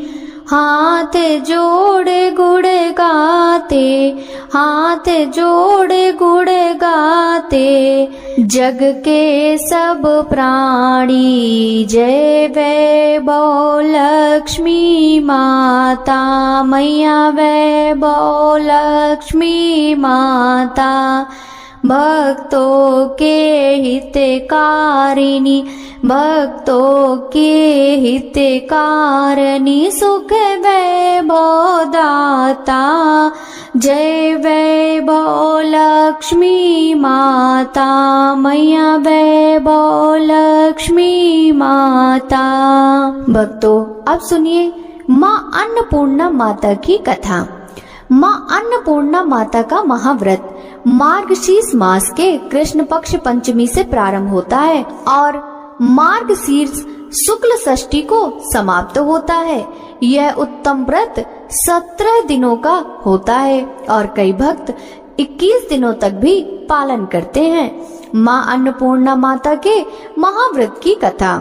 हाथ जोड़े गुड़ गाते, हाथ जोड़े गुड़ गाते, जग के सब प्राणी जय वैभव लक्ष्मी माता, मैया वैभव लक्ष्मी माता। भक्तों के हितकारिणी, भक्तों के हितकारिणी, सुख वैभव दाता। जय वैभव लक्ष्मी माता, मैया वैभव लक्ष्मी माता। भक्तों, अब सुनिए माँ अन्नपूर्णा माता की कथा। माँ अन्नपूर्णा माता का महाव्रत मार्गशीर्ष मास के कृष्ण पक्ष पंचमी से प्रारंभ होता है और मार्गशीर्ष शुक्ल षष्ठी को समाप्त होता है। यह उत्तम व्रत 17 दिनों का होता है और कई भक्त 21 दिनों तक भी पालन करते हैं। माँ अन्नपूर्णा माता के महाव्रत की कथा।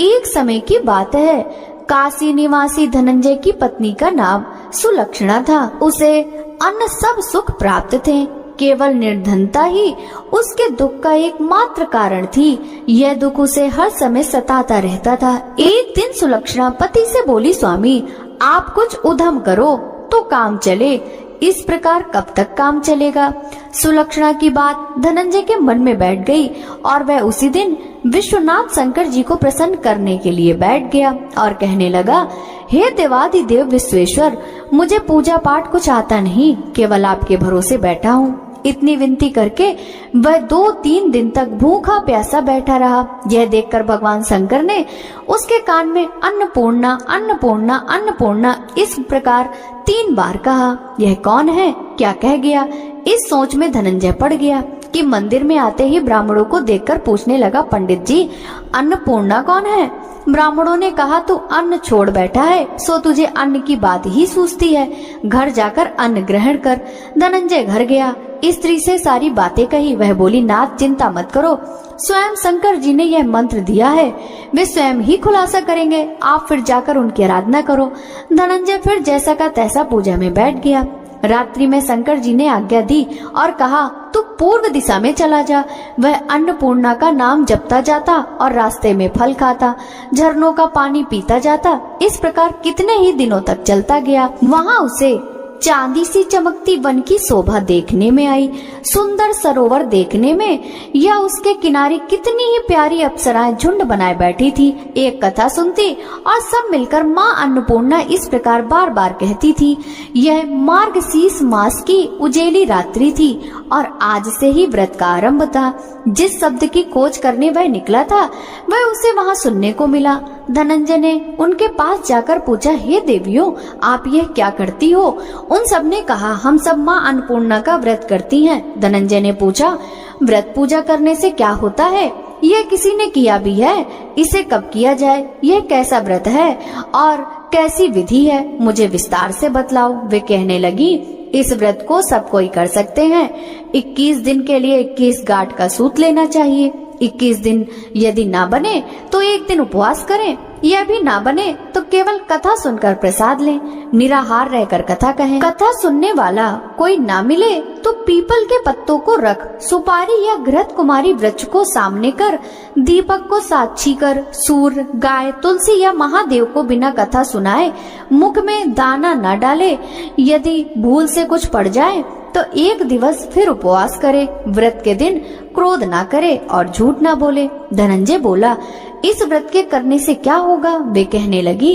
एक समय की बात है, काशी निवासी धनंजय की पत्नी का नाम सुलक्षणा था। उसे अन्य सब सुख प्राप्त थे, केवल निर्धनता ही उसके दुख का एकमात्र कारण थी। यह दुख उसे हर समय सताता रहता था। एक दिन सुलक्षणा पति से बोली, स्वामी आप कुछ उद्यम करो तो काम चले, इस प्रकार कब तक काम चलेगा। सुलक्षणा की बात धनंजय के मन में बैठ गई और वह उसी दिन विश्वनाथ शंकर जी को प्रसन्न करने के लिए बैठ गया और कहने लगा, हे देवादिदेव विश्वेश्वर, मुझे पूजा पाठ कुछ आता नहीं, केवल आपके भरोसे बैठा हूँ। इतनी विनती करके वह 2-3 दिन तक भूखा प्यासा बैठा रहा। यह देखकर भगवान शंकर ने उसके कान में अन्नपूर्णा अन्नपूर्णा अन्नपूर्णा इस प्रकार 3 बार कहा। यह कौन है, क्या कह गया? इस सोच में धनंजय पड़ गया कि मंदिर में आते ही ब्राह्मणों को देखकर पूछने लगा, पंडित जी अन्नपूर्णा कौन है? ब्राह्मणों ने कहा, तू अन्न छोड़ बैठा है, सो तुझे अन्न की बात ही सूझती है, घर जाकर अन्न ग्रहण कर। धनंजय घर गया, स्त्री से सारी बातें कही। वह बोली, नाथ चिंता मत करो, स्वयं शंकर जी ने यह मंत्र दिया है, वे स्वयं ही खुलासा करेंगे, आप फिर जाकर उनकी आराधना करो। धनंजय फिर जैसा का तैसा पूजा में बैठ गया। रात्रि में शंकर जी ने आज्ञा दी और कहा, तू पूर्व दिशा में चला जा। वह अन्नपूर्णा का नाम जपता जाता और रास्ते में फल खाता, झरनों का पानी पीता जाता। इस प्रकार कितने ही दिनों तक चलता गया। वहाँ उसे चांदी सी चमकती वन की शोभा देखने में आई, सुंदर सरोवर देखने में, या उसके किनारे कितनी ही प्यारी अप्सराएं झुंड बनाए बैठी थी। एक कथा सुनती और सब मिलकर माँ अन्नपूर्णा इस प्रकार बार बार कहती थी। यह मार्गशीर्ष मास की उजेली रात्रि थी और आज से ही व्रत का आरंभ था। जिस शब्द की खोज करने वह निकला था वह उसे वहाँ सुनने को मिला। धनंजय ने उनके पास जाकर पूछा, हे देवियों, आप यह क्या करती हो? उन सब ने कहा, हम सब माँ अन्नपूर्णा का व्रत करती हैं। धनंजय ने पूछा, व्रत पूजा करने से क्या होता है? यह किसी ने किया भी है, इसे कब किया जाए? यह कैसा व्रत है और कैसी विधि है? मुझे विस्तार से बतलाओ। वे कहने लगी, इस व्रत को सब कोई कर सकते हैं। 21 दिन के लिए 21 गांठ का सूत लेना चाहिए। 21 दिन यदि ना बने तो एक दिन उपवास करें, यह भी ना बने तो केवल कथा सुनकर प्रसाद लें, निराहार रहकर कथा कहें। कथा सुनने वाला कोई ना मिले तो पीपल के पत्तों को रख, सुपारी या घृत कुमारी वृक्ष को सामने कर, दीपक को साक्षी कर, सूर्य, गाय, तुलसी या महादेव को बिना कथा सुनाए मुख में दाना न डाले। यदि भूल से कुछ पड़ जाए तो एक दिवस फिर उपवास करे। व्रत के दिन क्रोध ना करे और झूठ ना बोले। धनंजय बोला, इस व्रत के करने से क्या होगा? वे कहने लगी,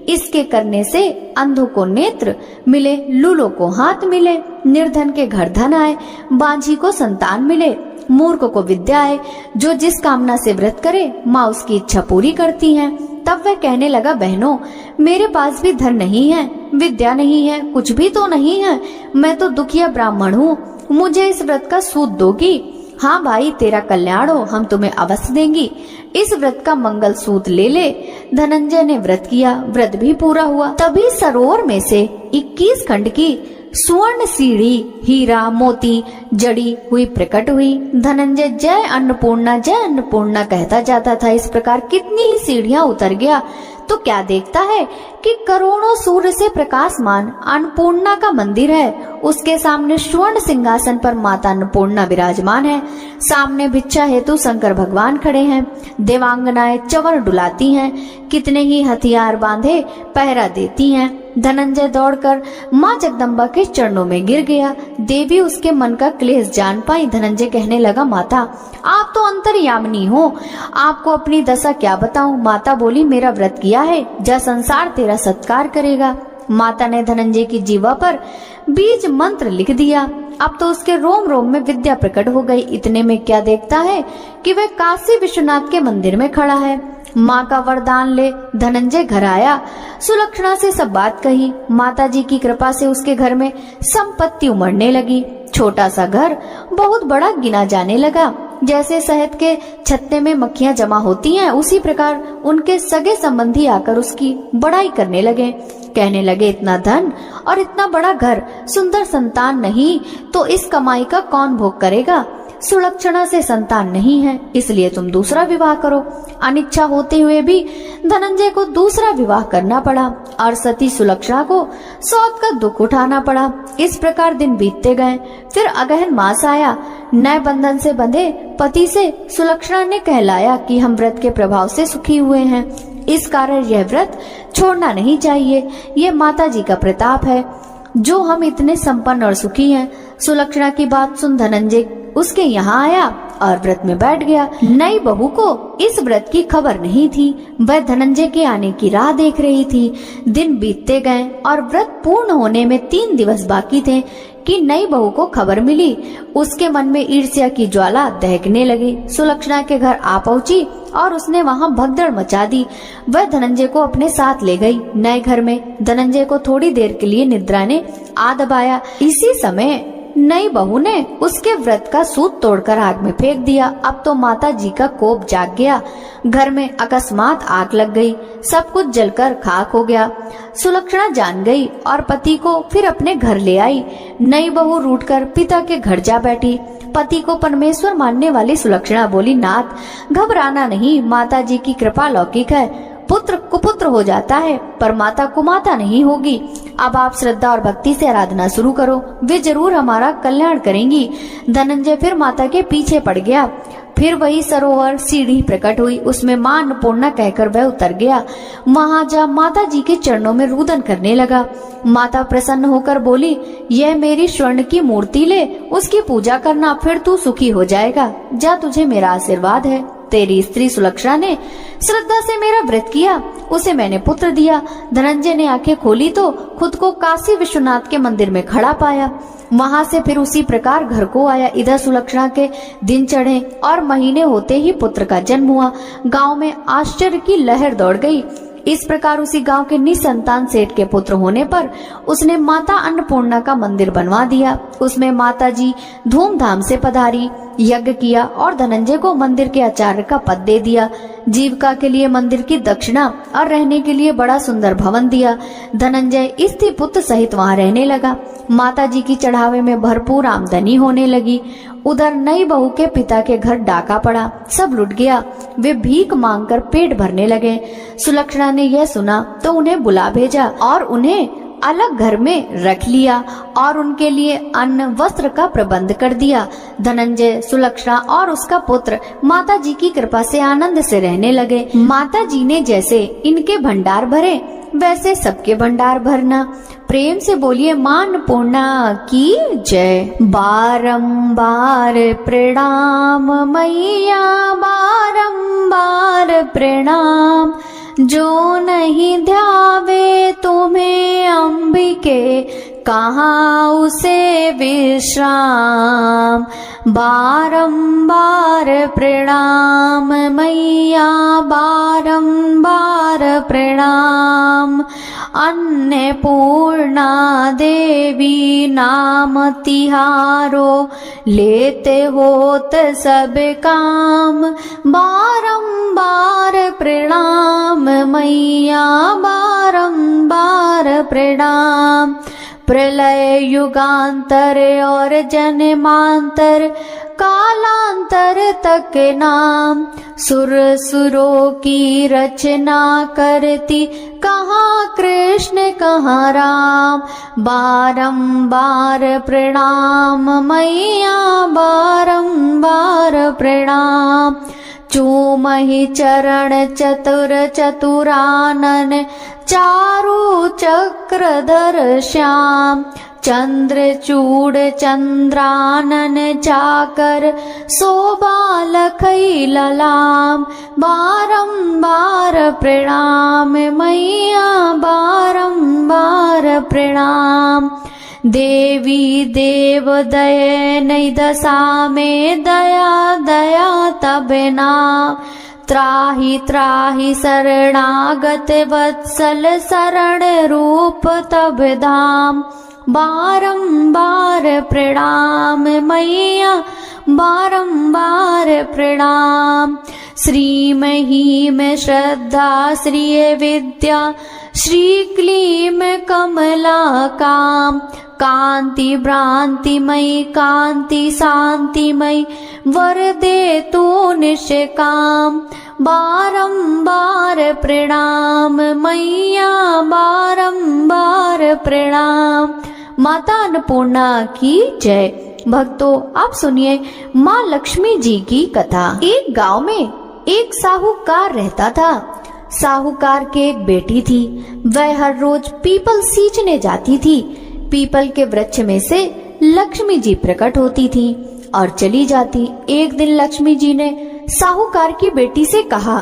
इसके करने से अंधों को नेत्र मिले, लूलों को हाथ मिले, निर्धन के घर धन आए, बांझी को संतान मिले, मूर्ख को विद्या आए। जो जिस कामना से व्रत करे माँ उसकी इच्छा पूरी करती हैं। तब वह कहने लगा, बहनों, मेरे पास भी धन नहीं है, विद्या नहीं है, कुछ भी तो नहीं है, मैं तो दुखिया ब्राह्मण हूँ, मुझे इस व्रत का सूत दोगी? हाँ भाई, तेरा कल्याण हो, हम तुम्हें अवश्य देंगी, इस व्रत का मंगल सूत ले ले। धनंजय ने व्रत किया, व्रत भी पूरा हुआ। तभी सरोवर में से 21 खंड की स्वर्ण सीढ़ी हीरा मोती जड़ी हुई प्रकट हुई। धनंजय जय अन्नपूर्णा कहता जाता था। इस प्रकार कितनी ही सीढ़ियां उतर गया। तो क्या देखता है कि करोड़ों सूर्य से प्रकाशमान अन्नपूर्णा का मंदिर है। उसके सामने स्वर्ण सिंहासन पर माता अन्नपूर्णा विराजमान है। सामने भिक्षा हेतु शंकर भगवान खड़े हैं। देवांगनाएं चंवर डुलाती हैं। कितने ही हथियार बांधे पहरा देती हैं। धनंजय दौड़कर माँ जगदम्बा के चरणों में गिर गया। देवी उसके मन का क्लेश जान पाई। धनंजय कहने लगा, माता आप तो अंतर्यामिनी हो, आपको अपनी दशा क्या बताऊं। माता बोली, मेरा व्रत किया है, जा संसार तेरा सत्कार करेगा। माता ने धनंजय की जीवा पर बीज मंत्र लिख दिया। अब तो उसके रोम रोम में विद्या प्रकट हो गई। इतने में क्या देखता है कि वह काशी विश्वनाथ के मंदिर में खड़ा है। माँ का वरदान ले धनंजय घर आया। सुलक्षणा से सब बात कही। माता जी की कृपा से उसके घर में संपत्ति उमड़ने लगी। छोटा सा घर बहुत बड़ा गिना जाने लगा। जैसे शहद के छत्ते में मक्खियां जमा होती हैं, उसी प्रकार उनके सगे संबंधी आकर उसकी बड़ाई करने लगे। कहने लगे, इतना धन और इतना बड़ा घर, सुंदर संतान नहीं तो इस कमाई का कौन भोग करेगा। सुलक्षणा से संतान नहीं है, इसलिए तुम दूसरा विवाह करो। अनिच्छा होते हुए भी धनंजय को दूसरा विवाह करना पड़ा और सती सुलक्षणा को सौत का दुख उठाना पड़ा। इस प्रकार दिन बीतते गए। फिर अगहन मास आया। नए बंधन से बंधे पति से सुलक्षणा ने कहलाया कि हम व्रत के प्रभाव से सुखी हुए हैं, इस कारण यह व्रत छोड़ना नहीं चाहिए। यह माता जी का प्रताप है जो हम इतने संपन्न और सुखी हैं। सुलक्षणा की बात सुन धनंजय उसके यहाँ आया और व्रत में बैठ गया। नई बहू को इस व्रत की खबर नहीं थी। वह धनंजय के आने की राह देख रही थी। दिन बीतते गए और व्रत पूर्ण होने में 3 दिवस बाकी थे कि नई बहू को खबर मिली। उसके मन में ईर्ष्या की ज्वाला दहकने लगी। सुलक्षणा के घर आ पहुंची और उसने वहां भगदड़ मचा दी। वह धनंजय को अपने साथ ले गई। नए घर में धनंजय को थोड़ी देर के लिए निद्रा ने आ दबाया। इसी समय नई बहू ने उसके व्रत का सूत तोड़कर आग में फेंक दिया। अब तो माता जी का कोप जाग गया। घर में अकस्मात आग लग गई। सब कुछ जलकर खाक हो गया। सुलक्षणा जान गई और पति को फिर अपने घर ले आई। नई बहू रूठकर पिता के घर जा बैठी। पति को परमेश्वर मानने वाली सुलक्षणा बोली, नाथ घबराना नहीं, माता जी की कृपा लौकिक है। पुत्र कुपुत्र हो जाता है पर माता कुमाता नहीं होगी। अब आप श्रद्धा और भक्ति से आराधना शुरू करो, वे जरूर हमारा कल्याण करेंगी। धनंजय फिर माता के पीछे पड़ गया। फिर वही सरोवर सीढ़ी प्रकट हुई। उसमें मां अन्नपूर्णा कहकर वह उतर गया। वहां जा माता जी के चरणों में रुदन करने लगा। माता प्रसन्न होकर बोली, यह मेरी स्वर्ण की मूर्ति ले, उसकी पूजा करना, फिर तू सुखी हो जाएगा। जा, तुझे मेरा आशीर्वाद है। तेरी स्त्री सुलक्षणा ने श्रद्धा से मेरा व्रत किया, उसे मैंने पुत्र दिया। धनंजय ने आंखें खोली तो खुद को काशी विश्वनाथ के मंदिर में खड़ा पाया। वहां से फिर उसी प्रकार घर को आया। इधर सुलक्षणा के दिन चढ़े और महीने होते ही पुत्र का जन्म हुआ। गांव में आश्चर्य की लहर दौड़ गई। इस प्रकार उसी गांव के निसंतान सेठ के पुत्र होने पर उसने माता अन्नपूर्णा का मंदिर बनवा दिया। उसमें माता जी धूमधाम से पधारी, यज्ञ किया और धनंजय को मंदिर के आचार्य का पद दे दिया। जीविका के लिए मंदिर की दक्षिणा और रहने के लिए बड़ा सुंदर भवन दिया। धनंजय स्त्री पुत्र सहित वहां रहने लगा। माता जी की चढ़ावे में भरपूर आमदनी होने लगी। उधर नई बहू के पिता के घर डाका पड़ा, सब लुट गया। वे भीख मांगकर पेट भरने लगे। सुलक्षणा ने यह सुना तो उन्हें बुला भेजा और उन्हें अलग घर में रख लिया और उनके लिए अन्न वस्त्र का प्रबंध कर दिया। धनंजय, सुलक्षणा और उसका पुत्र माता जी की कृपा से आनंद से रहने लगे। माता जी ने जैसे इनके भंडार भरे वैसे सबके भंडार भरना। प्रेम से बोलिए मां अन्नपूर्णा की जय। बारंबार प्रणाम मैया, बारंबार प्रणाम। जो नहीं ध्यावे तुम्हें अंबिके, कहाँ उसे विश्राम। बारंबार प्रणाम मैया, बारंबार प्रणाम। अन्नपूर्णा देवी नाम तिहारो, लेते होत सब काम। बारंबार प्रणाम मैया, बारंबार प्रणाम। प्रलय युगांतर और जन्मांतर कालांतर तक नाम, सुर सुरों की रचना करती कहाँ कृष्ण कहाँ राम। बारंबार प्रणाम मैया बारंबार प्रणाम, चूमहि चरण चतुर चतुरानन चारु चक्रधर श्याम। चंद्रचूड़ चंद्रानन चाकर शोभा लखई ललाम। बारंबार प्रणाम मैया बारंबार प्रणाम। देवी देव दया नहीं दशा में दया दया तब नाम। त्राहि त्राहि शरणागत वत्सल शरण रूप तब धाम। बारंबार प्रणाम मैया बारंबार प्रणाम। श्री महिम श्रद्धा श्री विद्या श्री क्लीम कमला काम। कांति भ्रांतिमयी कांति शांतिमयी वर दे तू निष्काम। बारंबार प्रणाम मैया बारंबार प्रणाम। माता अन्नपूर्णा की जय। भक्तों, आप सुनिए माँ लक्ष्मी जी की कथा। एक गांव में एक साहूकार रहता था। साहूकार के एक बेटी थी। वह हर रोज पीपल सींचने जाती थी। पीपल के वृक्ष में से लक्ष्मी जी प्रकट होती थी और चली जाती। एक दिन लक्ष्मी जी ने साहूकार की बेटी से कहा,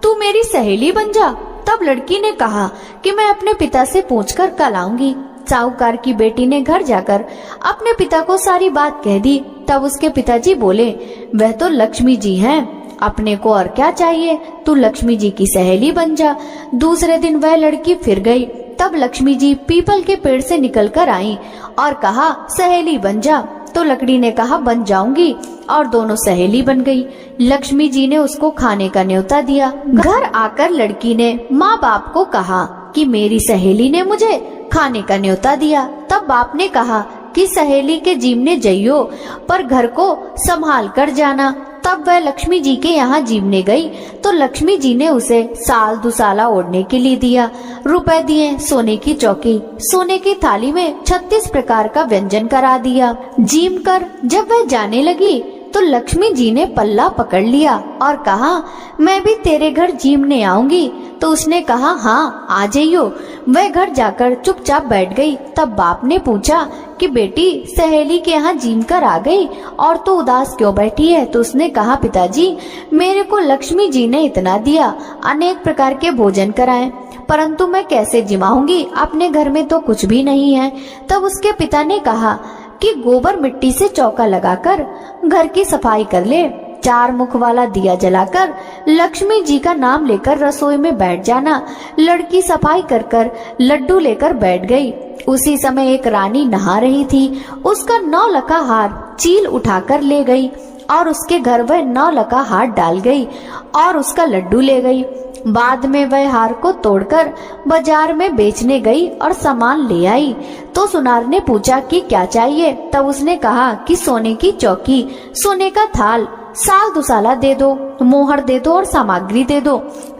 तू मेरी सहेली बन जा। तब लड़की ने कहा कि मैं अपने पिता से पूछकर कल आऊंगी। साहूकार की बेटी ने घर जाकर अपने पिता को सारी बात कह दी। तब उसके पिताजी बोले, वह तो लक्ष्मी जी हैं, अपने को और क्या चाहिए, तू लक्ष्मी जी की सहेली बन जा। दूसरे दिन वह लड़की फिर गई। तब लक्ष्मी जी पीपल के पेड़ से निकलकर आई और कहा, सहेली बन जा। तो लकड़ी ने कहा, बन जाऊंगी, और दोनों सहेली बन गई। लक्ष्मी जी ने उसको खाने का न्योता दिया। घर आकर लड़की ने माँ बाप को कहा कि मेरी सहेली ने मुझे खाने का न्योता दिया। तब बाप ने कहा कि सहेली के जीवने जइयो, पर घर को संभाल कर जाना। तब वह लक्ष्मी जी के यहाँ जीवने गई तो लक्ष्मी जी ने उसे साल दुसाला ओढ़ने के लिए दिया। रुपए दिए, सोने की चौकी, सोने की थाली में 36 प्रकार का व्यंजन करा दिया। जीम कर जब वह जाने लगी तो लक्ष्मी जी ने पल्ला पकड़ लिया और कहा, मैं भी तेरे घर जीमने आऊंगी। तो उसने कहा, हाँ आ जाइयो। वह घर जाकर चुपचाप बैठ गई। तब बाप ने पूछा कि बेटी, सहेली के यहाँ जीम कर आ गई और तो उदास क्यों बैठी है? तो उसने कहा, पिताजी, मेरे को लक्ष्मी जी ने इतना दिया, अनेक प्रकार के भोजन कराए, परंतु मैं कैसे जिमाऊंगी? अपने घर में तो कुछ भी नहीं है। तब उसके पिता ने कहा कि गोबर मिट्टी से चौका लगाकर घर की सफाई कर ले। 4 मुख वाला दिया जलाकर लक्ष्मी जी का नाम लेकर रसोई में बैठ जाना। लड़की सफाई कर कर लड्डू लेकर बैठ गई। उसी समय एक रानी नहा रही थी। उसका 9 लका हार चील उठाकर ले गई और उसके घर वह 9 लका हार डाल गई और उसका लड्डू ले गई। बाद में वह हार को तोड़कर बाजार में बेचने गई और सामान ले आई। तो सुनार ने पूछा कि क्या चाहिए? तब उसने कहा कि सोने की चौकी, सोने का थाल, साल दुसाला दे दो, मोहर दे दो और सामग्री दे दो,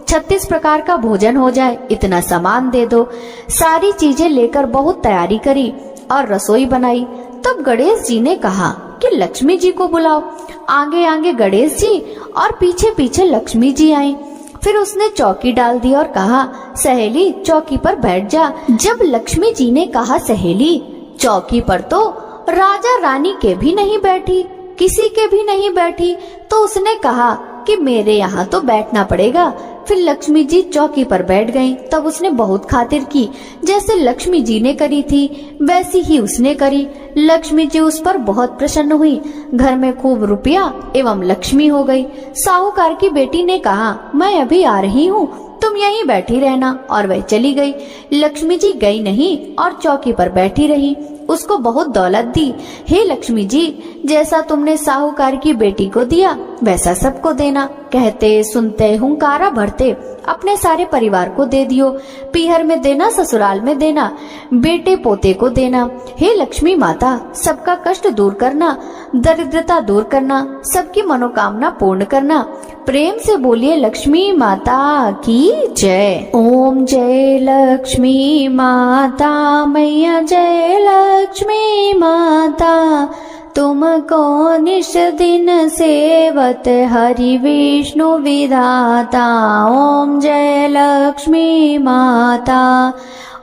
36 प्रकार का भोजन हो जाए, इतना सामान दे दो। सारी चीजें लेकर बहुत तैयारी करी और रसोई बनाई। तब गणेश जी ने कहा कि लक्ष्मी जी को बुलाओ। आगे आगे गणेश जी और पीछे पीछे लक्ष्मी जी आई। फिर उसने चौकी डाल दी और कहा, सहेली चौकी पर बैठ जा। जब लक्ष्मी जी ने कहा सहेली, चौकी पर तो राजा रानी के भी नहीं बैठी, किसी के भी नहीं बैठी, तो उसने कहा कि मेरे यहाँ तो बैठना पड़ेगा। फिर लक्ष्मी जी चौकी पर बैठ गईं। तब उसने बहुत खातिर की, जैसे लक्ष्मी जी ने करी थी वैसी ही उसने करी। लक्ष्मी जी उस पर बहुत प्रसन्न हुई। घर में खूब रुपया एवं लक्ष्मी हो गई। साहूकार की बेटी ने कहा, मैं अभी आ रही हूँ, तुम यहीं बैठी रहना। और वह चली गई। लक्ष्मी जी गई नहीं और चौकी पर बैठी रही। उसको बहुत दौलत दी। हे लक्ष्मी जी, जैसा तुमने साहूकार की बेटी को दिया वैसा सबको देना। कहते सुनते हुंकारा भरते अपने सारे परिवार को दे दियो। पीहर में देना, ससुराल में देना, बेटे पोते को देना। हे लक्ष्मी माता, सबका कष्ट दूर करना, दरिद्रता दूर करना, सबकी मनोकामना पूर्ण करना। प्रेम से बोलिए लक्ष्मी माता की जय। ओम जय लक्ष्मी माता मैया, जय लक्ष्मी माता। तुमको निश दिन सेवत हरि विष्णु विधाता। ओम जय लक्ष्मी माता।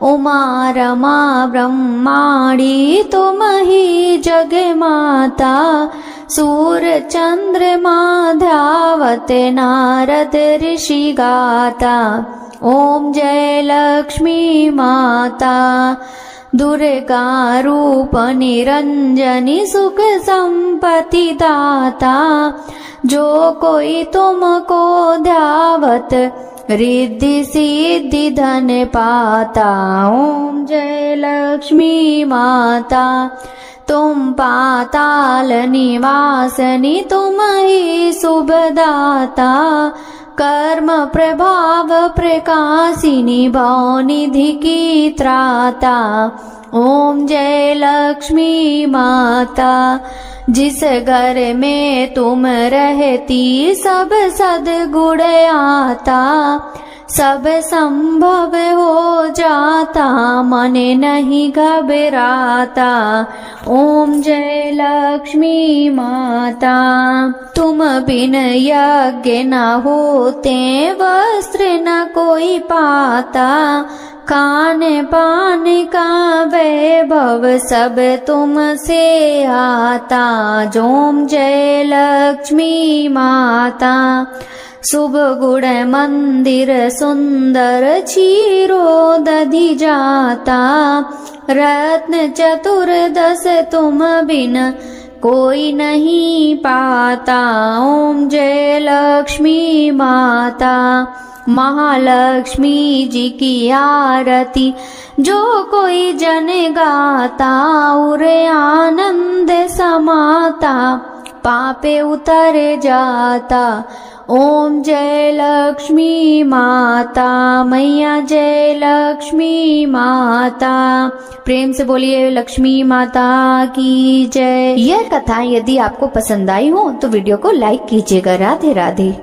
उमा रमा ब्रह्माणी तुम ही जग माता। सूर्य चंद्रमा ध्यावत नारद ऋषि गाता। ओम जय लक्ष्मी माता। दुर्गा रूप निरंजनी सुख संपत्ति दाता। जो कोई तुमको ध्यावत रिद्धि सिद्धि धन पाता। ओम जय लक्ष्मी माता। तुम पाताल निवासनी तुम ही शुभदाता। कर्म प्रभाव प्रकाशिनी भवनिधि की त्राता। ओम जय लक्ष्मी माता। जिस घर में तुम रहती सब सद्गुण आता। सब संभव हो जाता मन नहीं घबराता। ओम जय लक्ष्मी माता। तुम बिन यज्ञ न होते वस्त्र न कोई पाता। खान पान का वैभव सब तुमसे आता। ओम जय लक्ष्मी माता। शुभ गुण मंदिर सुंदर चीरो दधि जाता। रत्न चतुर्दश तुम बिन कोई नहीं पाता। ओम जय लक्ष्मी माता। महालक्ष्मी जी की आरती जो कोई जन गाता। उरे आनंद समाता पापे उतर जाता। ओम जय लक्ष्मी माता मैया, जय लक्ष्मी माता। प्रेम से बोलिए लक्ष्मी माता की जय। यह कथा यदि आपको पसंद आई हो तो वीडियो को लाइक कीजिएगा। राधे राधे।